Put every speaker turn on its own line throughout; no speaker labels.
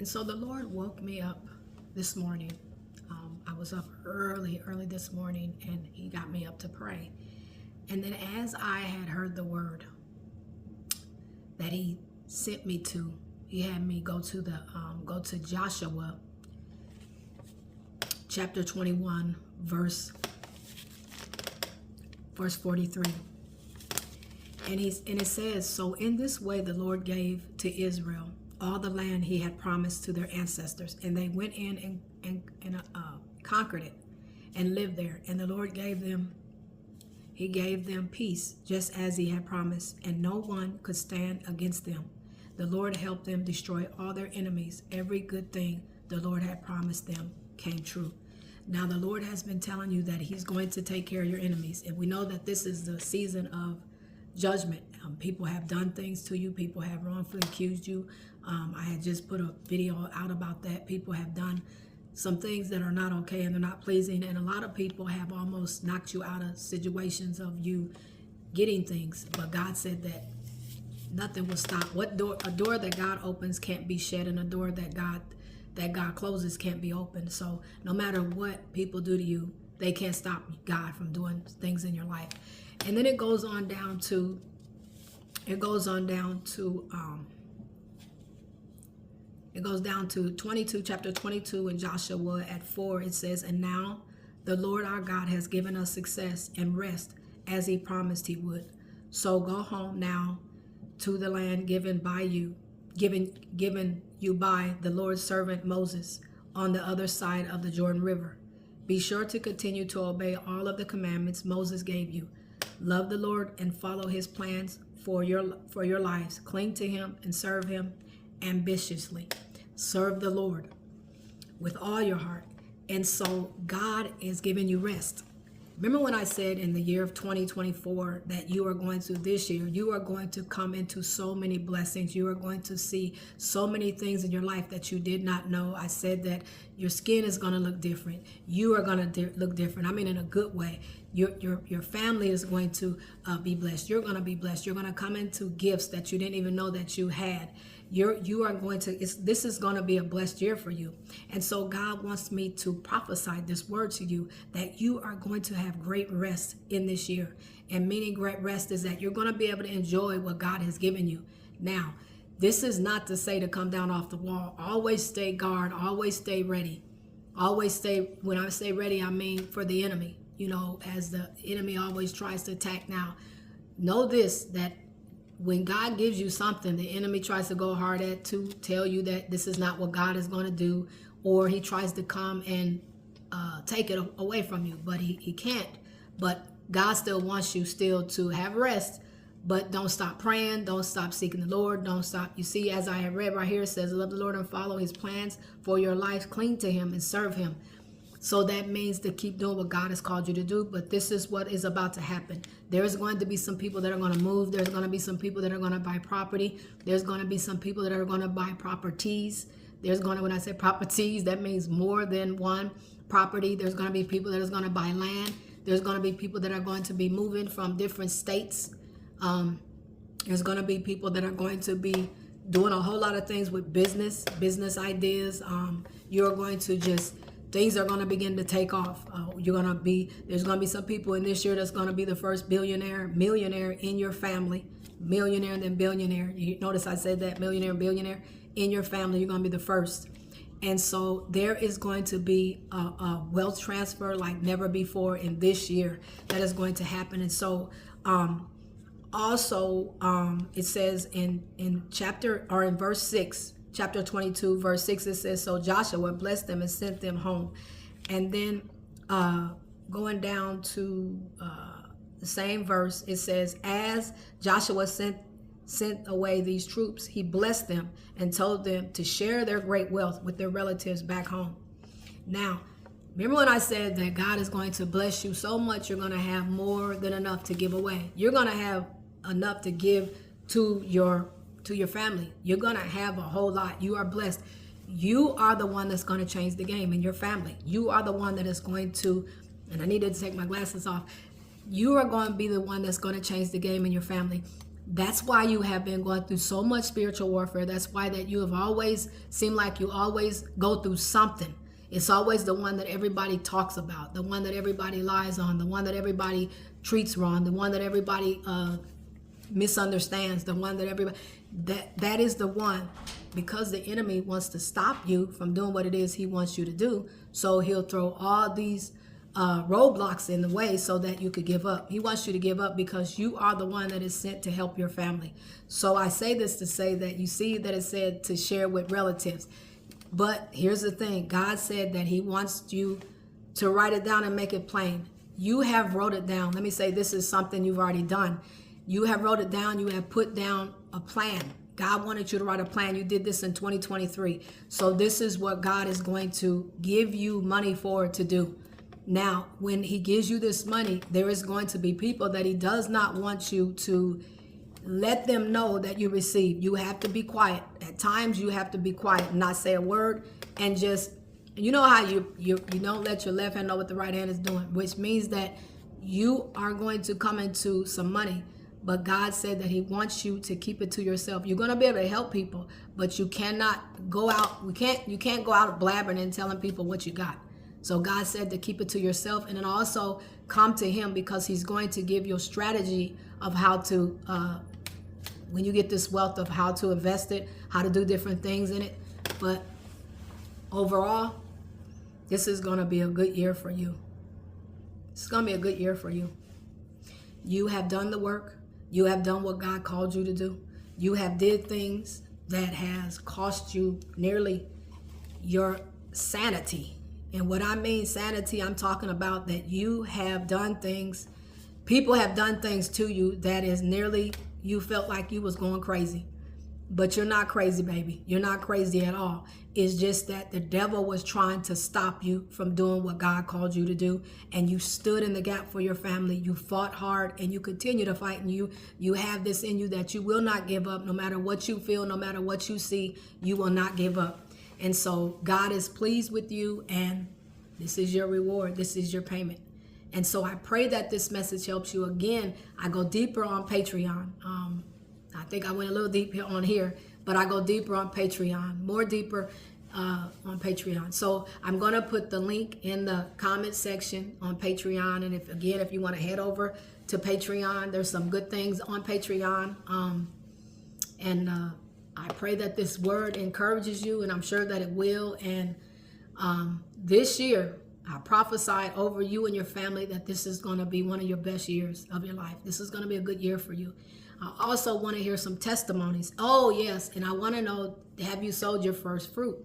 And so the Lord woke me up this morning. I was up early this morning, and he got me up to pray. And then as I had heard the word that he sent me to, he had me go to Joshua chapter 21, verse 43. And it says, "So in this way the Lord gave to Israel all the land he had promised to their ancestors, and they went in and conquered it and lived there. And the Lord gave them peace, just as he had promised, and no one could stand against them. The Lord helped them destroy all their enemies. Every good thing the Lord had promised them came true." Now the Lord has been telling you that he's going to take care of your enemies. And we know that this is the season of judgment. People have done things to you. People have wrongfully accused you. I had just put a video out about that. People have done some things that are not okay and they're not pleasing. And a lot of people have almost knocked you out of situations of you getting things. But God said that nothing will stop. A door that God opens can't be shut, and a door that God closes can't be opened. So no matter what people do to you, they can't stop God from doing things in your life. And then it goes down to chapter 22 in Joshua at 4. It says, "And now the Lord our God has given us success and rest as he promised he would. So go home now to the land given you by the Lord's servant Moses on the other side of the Jordan River. Be sure to continue to obey all of the commandments Moses gave you. Love the Lord and follow his plans for your lives. Cling to him and serve him ambitiously. Serve the Lord with all your heart." And so God is giving you rest. Remember when I said in the year of 2024 that this year, you are going to come into so many blessings. You are going to see so many things in your life that you did not know. I said that your skin is going to look different. You are going to look different. I mean, in a good way. Your family is going to be blessed. You're going to be blessed. You're going to come into gifts that you didn't even know that you had. This is going to be a blessed year for you. And so God wants me to prophesy this word to you that you are going to have great rest in this year. And meaning great rest is that you're going to be able to enjoy what God has given you. Now, this is not to say to come down off the wall. Always stay guard. Always stay ready. When I say ready, I mean for the enemy. As the enemy always tries to attack. Now, know this, that when God gives you something, the enemy tries to go hard at to tell you that this is not what God is going to do, or he tries to come and take it away from you, but he can't. But God still wants you still to have rest, but don't stop praying. Don't stop seeking the Lord. Don't stop. You see, as I have read right here, it says, "Love the Lord and follow his plans for your life. Cling to him and serve him." So that means to keep doing what God has called you to do. But this is what is about to happen. There's going to be some people that are going to move. There's going to be some people that are going to buy property. There's going to be some people that are going to buy properties. When I say properties, that means more than one property. There's going to be people that are going to buy land. There's going to be people that are going to be moving from different states. There's going to be people that are going to be doing a whole lot of things with business ideas. Things are going to begin to take off. There's going to be some people in this year that's going to be the first millionaire in your family. Millionaire and then billionaire. You notice I said that, millionaire and billionaire. In your family, you're going to be the first. And so there is going to be a wealth transfer like never before in this year that is going to happen. And so it says in verse 6, chapter 22, verse 6, it says, "So Joshua blessed them and sent them home." And then going down to the same verse, it says, "As Joshua sent away these troops, he blessed them and told them to share their great wealth with their relatives back home." Now, remember when I said that God is going to bless you so much, you're going to have more than enough to give away. You're going to have enough to give to your family. You're going to have a whole lot. You are blessed. You are the one that's going to change the game in your family. You are the one that is going to, and I needed to take my glasses off. You are going to be the one that's going to change the game in your family. That's why you have been going through so much spiritual warfare. That's why that you have always seemed like you always go through something. It's always the one that everybody talks about, the one that everybody lies on, the one that everybody treats wrong, the one that everybody misunderstands, the one that everybody, that is the one, because the enemy wants to stop you from doing what it is he wants you to do. So he'll throw all these roadblocks in the way so that you could give up. He wants you to give up because you are the one that is sent to help your family. So I say this to say that you see that it said to share with relatives. But here's the thing. God said that he wants you to write it down and make it plain. You have wrote it down. Let me say this is something you've already done. You have wrote it down. You have put down a plan. God wanted you to write a plan. You did this in 2023. So this is what God is going to give you money for to do. Now, when he gives you this money, there is going to be people that he does not want you to let them know that you receive. You have to be quiet. At times, you have to be quiet and not say a word, and just, you know how you don't let your left hand know what the right hand is doing, which means that you are going to come into some money. But God said that he wants you to keep it to yourself. You're going to be able to help people, but you cannot go out. You can't go out blabbering and telling people what you got. So God said to keep it to yourself, and then also come to him, because he's going to give you a strategy of how to, when you get this wealth, of how to invest it, how to do different things in it. But overall, this is going to be a good year for you. It's going to be a good year for you. You have done the work. You have done what God called you to do. You have did things that has cost you nearly your sanity. And what I mean sanity, I'm talking about that you have done things, people have done things to you that is nearly, you felt like you was going crazy. But you're not crazy, baby. You're not crazy at all. It's just that the devil was trying to stop you from doing what God called you to do. And you stood in the gap for your family. You fought hard, and you continue to fight. And you have this in you that you will not give up. No matter what you feel, no matter what you see, you will not give up. And so God is pleased with you, and this is your reward. This is your payment. And so I pray that this message helps you. Again, I go deeper on Patreon. I think I went a little deep on here, but I go deeper on Patreon, more deeper on Patreon. So I'm going to put the link in the comment section on Patreon. And if you want to head over to Patreon, there's some good things on Patreon. I pray that this word encourages you, and I'm sure that it will. And this year, I prophesy over you and your family that this is going to be one of your best years of your life. This is going to be a good year for you. I also want to hear some testimonies. Oh, yes. And I want to know, have you sold your first fruit?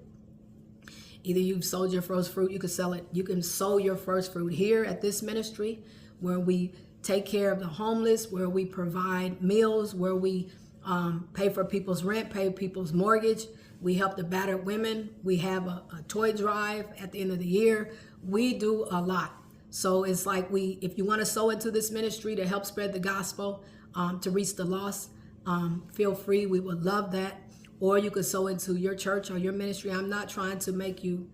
Either you've sold your first fruit, you can sell it. You can sow your first fruit here at this ministry, where we take care of the homeless, where we provide meals, where we pay for people's rent, pay people's mortgage. We help the battered women. We have a toy drive at the end of the year. We do a lot. So it's like if you want to sow into this ministry to help spread the gospel, to reach the lost, feel free. We would love that. Or you could sow into your church or your ministry. I'm not trying to make you,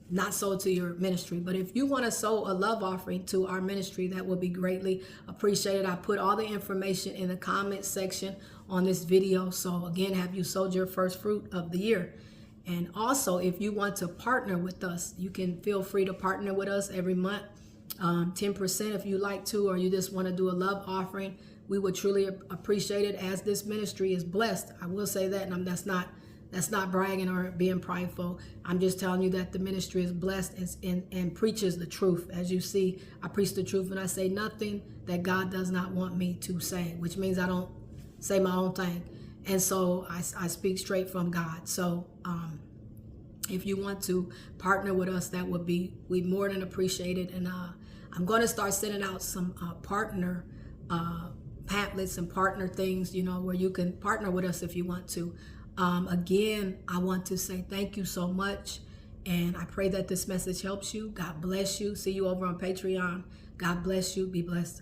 not sow to your ministry. But if you want to sow a love offering to our ministry, that would be greatly appreciated. I put all the information in the comment section on this video. So again, have you sold your first fruit of the year? And also, if you want to partner with us, you can feel free to partner with us every month. 10% if you like to, or you just want to do a love offering. We would truly appreciate it, as this ministry is blessed. I will say that, and that's not bragging or being prideful. I'm just telling you that the ministry is blessed and preaches the truth. As you see, I preach the truth, and I say nothing that God does not want me to say, which means I don't say my own thing. And so I speak straight from God. So if you want to partner with us, that would be more than appreciated. And I'm going to start sending out some partner pamphlets and partner things, where you can partner with us if you want to. Again, I want to say thank you so much. And I pray that this message helps you. God bless you. See you over on Patreon. God bless you. Be blessed.